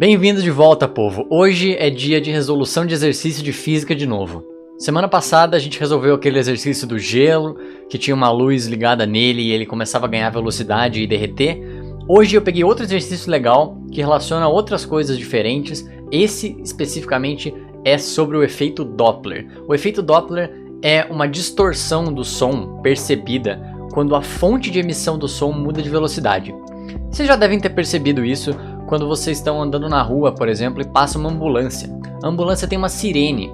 Bem-vindo de volta, povo! Hoje é dia de resolução de exercício de física de novo. Semana passada a gente resolveu aquele exercício do gelo, que tinha uma luz ligada nele e ele começava a ganhar velocidade e derreter. Hoje eu peguei outro exercício legal que relaciona outras coisas diferentes. Esse especificamente é sobre o efeito Doppler. O efeito Doppler é uma distorção do som percebida quando a fonte de emissão do som muda de velocidade. Vocês já devem ter percebido isso quando vocês estão andando na rua, por exemplo, e passa uma ambulância. A ambulância tem uma sirene,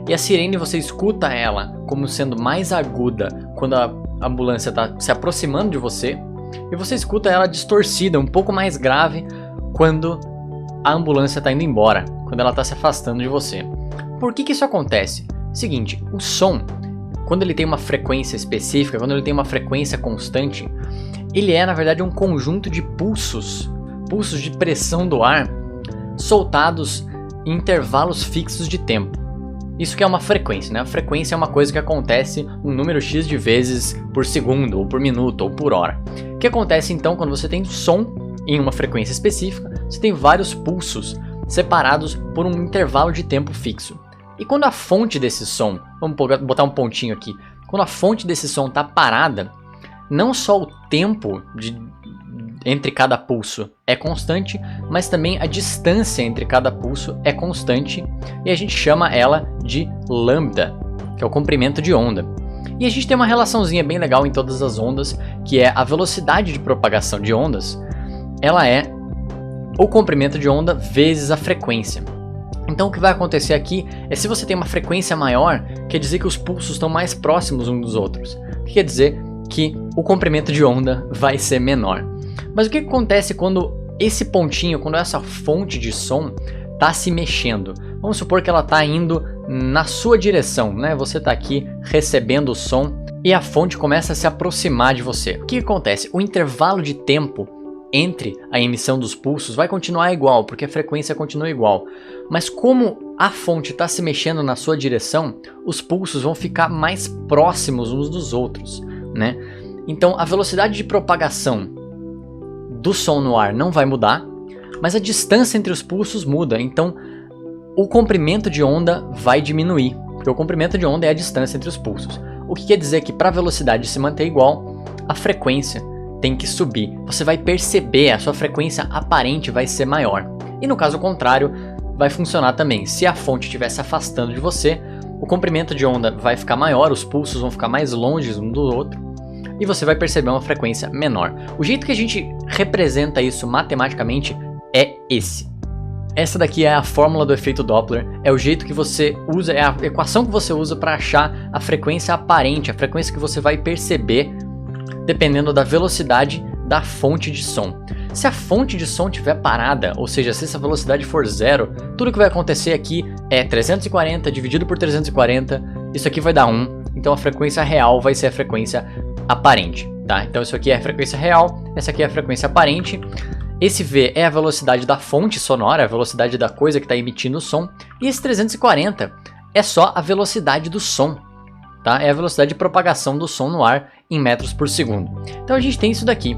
e a sirene você escuta ela como sendo mais aguda quando a ambulância está se aproximando de você, e você escuta ela distorcida, um pouco mais grave, quando a ambulância está indo embora, quando ela está se afastando de você. Por que isso acontece? Seguinte, o som, quando ele tem uma frequência específica, quando ele tem uma frequência constante, ele é na verdade um conjunto de pulsos de pressão do ar soltados em intervalos fixos de tempo. Isso que é uma frequência, né? A frequência é uma coisa que acontece um número X de vezes por segundo, ou por minuto, ou por hora. O que acontece então quando você tem som em uma frequência específica, você tem vários pulsos separados por um intervalo de tempo fixo. E quando a fonte desse som, vamos botar um pontinho aqui, quando a fonte desse som está parada, não só o tempo entre cada pulso é constante, mas também a distância entre cada pulso é constante, e a gente chama ela de lambda, que é o comprimento de onda. E a gente tem uma relaçãozinha bem legal em todas as ondas, que é a velocidade de propagação de ondas, ela é o comprimento de onda vezes a frequência. Então o que vai acontecer aqui é, se você tem uma frequência maior, quer dizer que os pulsos estão mais próximos uns dos outros, que quer dizer que o comprimento de onda vai ser menor. Mas o que acontece quando esse pontinho, quando essa fonte de som está se mexendo? Vamos supor que ela está indo na sua direção, né? Você está aqui recebendo o som e a fonte começa a se aproximar de você. O que acontece? O intervalo de tempo entre a emissão dos pulsos vai continuar igual, porque a frequência continua igual. Mas como a fonte está se mexendo na sua direção, os pulsos vão ficar mais próximos uns dos outros, né? Então a velocidade de propagação do som no ar não vai mudar, mas a distância entre os pulsos muda, então o comprimento de onda vai diminuir, porque o comprimento de onda é a distância entre os pulsos. O que quer dizer que para a velocidade se manter igual, a frequência tem que subir. Você vai perceber, a sua frequência aparente vai ser maior. E no caso contrário, vai funcionar também. Se a fonte estiver se afastando de você, o comprimento de onda vai ficar maior, os pulsos vão ficar mais longe um do outro, e você vai perceber uma frequência menor. O jeito que a gente representa isso matematicamente é esse. Essa daqui é a fórmula do efeito Doppler, é o jeito que você usa, é a equação que você usa para achar a frequência aparente, a frequência que você vai perceber dependendo da velocidade da fonte de som. Se a fonte de som estiver parada, ou seja, se essa velocidade for zero, tudo que vai acontecer aqui é 340 dividido por 340, isso aqui vai dar 1, então a frequência real vai ser a frequência aparente, tá? Então isso aqui é a frequência real, essa aqui é a frequência aparente. Esse V é a velocidade da fonte sonora, a velocidade da coisa que está emitindo o som, e esse 340 é só a velocidade do som, tá? É a velocidade de propagação do som no ar em metros por segundo. Então a gente tem isso daqui.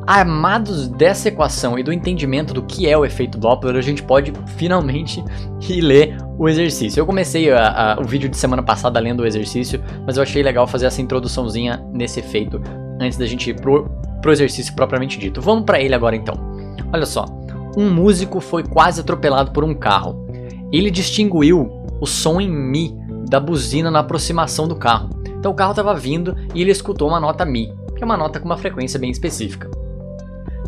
Armados dessa equação e do entendimento do que é o efeito Doppler, a gente pode finalmente ir ler o exercício. Eu comecei o vídeo de semana passada lendo o exercício, mas eu achei legal fazer essa introduçãozinha nesse efeito antes da gente ir pro exercício propriamente dito. Vamos para ele agora então. Olha só, um músico foi quase atropelado por um carro. Ele distinguiu o som em Mi da buzina na aproximação do carro. Então o carro estava vindo e ele escutou uma nota Mi, que é uma nota com uma frequência bem específica.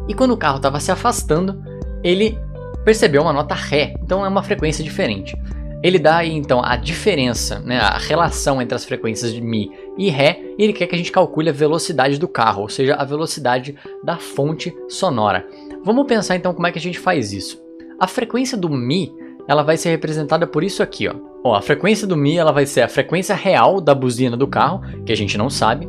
E quando o carro estava se afastando, ele percebeu uma nota Ré, então é uma frequência diferente. Ele dá aí então a diferença, né, a relação entre as frequências de Mi e Ré, e ele quer que a gente calcule a velocidade do carro, ou seja, a velocidade da fonte sonora. Vamos pensar então como é que a gente faz isso. A frequência do Mi, ela vai ser representada por isso aqui, ó. A frequência do Mi, ela vai ser a frequência real da buzina do carro, que a gente não sabe,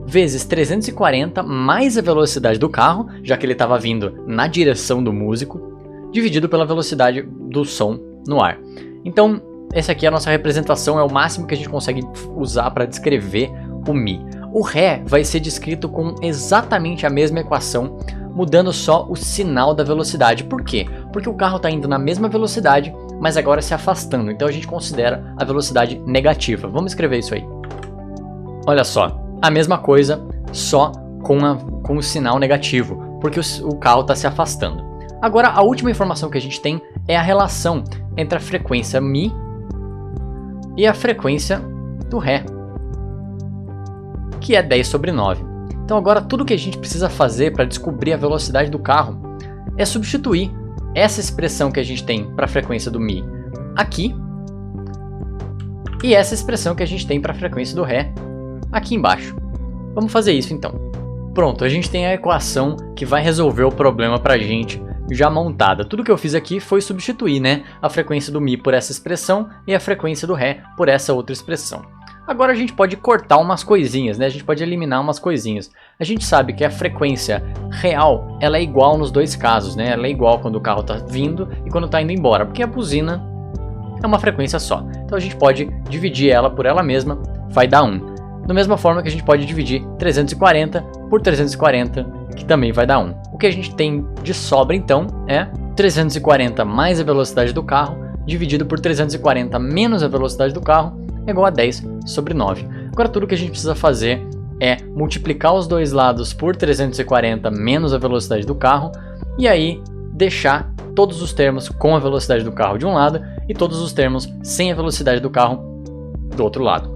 vezes 340 mais a velocidade do carro, já que ele estava vindo na direção do músico, dividido pela velocidade do som no ar. Então, essa aqui é a nossa representação, é o máximo que a gente consegue usar para descrever o Mi. O Ré vai ser descrito com exatamente a mesma equação, mudando só o sinal da velocidade. Por quê? Porque o carro está indo na mesma velocidade, mas agora se afastando. Então a gente considera a velocidade negativa. Vamos escrever isso aí. Olha só, a mesma coisa, só com o sinal negativo, porque o carro está se afastando. Agora, a última informação que a gente tem é a relação entre a frequência Mi e a frequência do Ré, que é 10/9. Então agora tudo que a gente precisa fazer para descobrir a velocidade do carro é substituir essa expressão que a gente tem para a frequência do Mi aqui e essa expressão que a gente tem para a frequência do Ré aqui embaixo. Vamos fazer isso então. Pronto, a gente tem a equação que vai resolver o problema para a gente já montada. Tudo que eu fiz aqui foi substituir, né, a frequência do Mi por essa expressão e a frequência do Ré por essa outra expressão. Agora a gente pode cortar umas coisinhas, né? A gente pode eliminar umas coisinhas. A gente sabe que a frequência real, ela é igual nos dois casos, né? Ela é igual quando o carro está vindo e quando está indo embora, porque a buzina é uma frequência só. Então a gente pode dividir ela por ela mesma, vai dar 1. Da mesma forma que a gente pode dividir 340 por 340, que também vai dar 1. O que a gente tem de sobra então é 340 mais a velocidade do carro, dividido por 340 menos a velocidade do carro, é igual a 10/9. Agora tudo que a gente precisa fazer é multiplicar os dois lados por 340 menos a velocidade do carro e aí deixar todos os termos com a velocidade do carro de um lado e todos os termos sem a velocidade do carro do outro lado.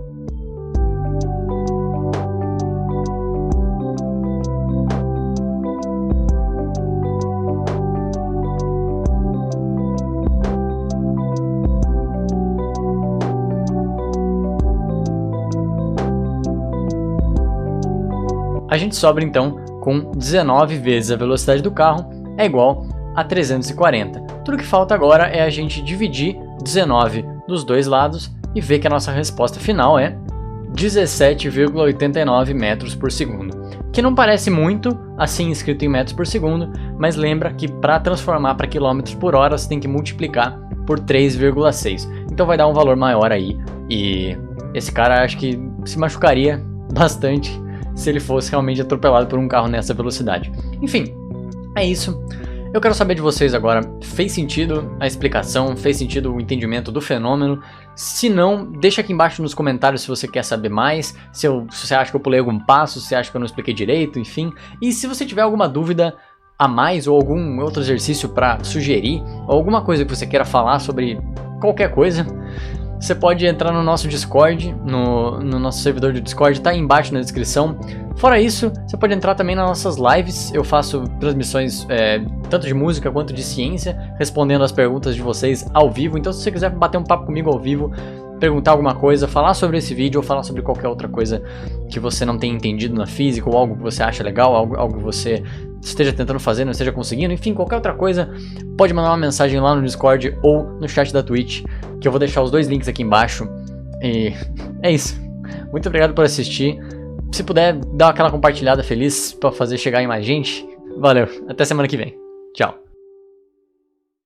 A gente sobra então com 19 vezes a velocidade do carro é igual a 340. Tudo que falta agora é a gente dividir 19 dos dois lados e ver que a nossa resposta final é 17,89 metros por segundo. Que não parece muito, assim escrito em metros por segundo, mas lembra que para transformar para quilômetros por hora você tem que multiplicar por 3,6. Então vai dar um valor maior aí e esse cara acho que se machucaria bastante se ele fosse realmente atropelado por um carro nessa velocidade. Enfim, é isso. Eu quero saber de vocês agora, fez sentido a explicação, fez sentido o entendimento do fenômeno? Se não, deixa aqui embaixo nos comentários se você quer saber mais, se você acha que eu pulei algum passo, se você acha que eu não expliquei direito, enfim. E se você tiver alguma dúvida a mais ou algum outro exercício para sugerir, ou alguma coisa que você queira falar sobre qualquer coisa, você pode entrar no nosso Discord, no nosso servidor de Discord, tá aí embaixo na descrição. Fora isso, você pode entrar também nas nossas lives, eu faço transmissões tanto de música quanto de ciência, respondendo as perguntas de vocês ao vivo. Então se você quiser bater um papo comigo ao vivo, perguntar alguma coisa, falar sobre esse vídeo ou falar sobre qualquer outra coisa que você não tenha entendido na física, ou algo que você acha legal, algo que você esteja tentando fazer, não esteja conseguindo, enfim, qualquer outra coisa, pode mandar uma mensagem lá no Discord ou no chat da Twitch, que eu vou deixar os dois links aqui embaixo. E é isso. Muito obrigado por assistir. Se puder, dá aquela compartilhada feliz para fazer chegar em mais gente. Valeu, até semana que vem. Tchau.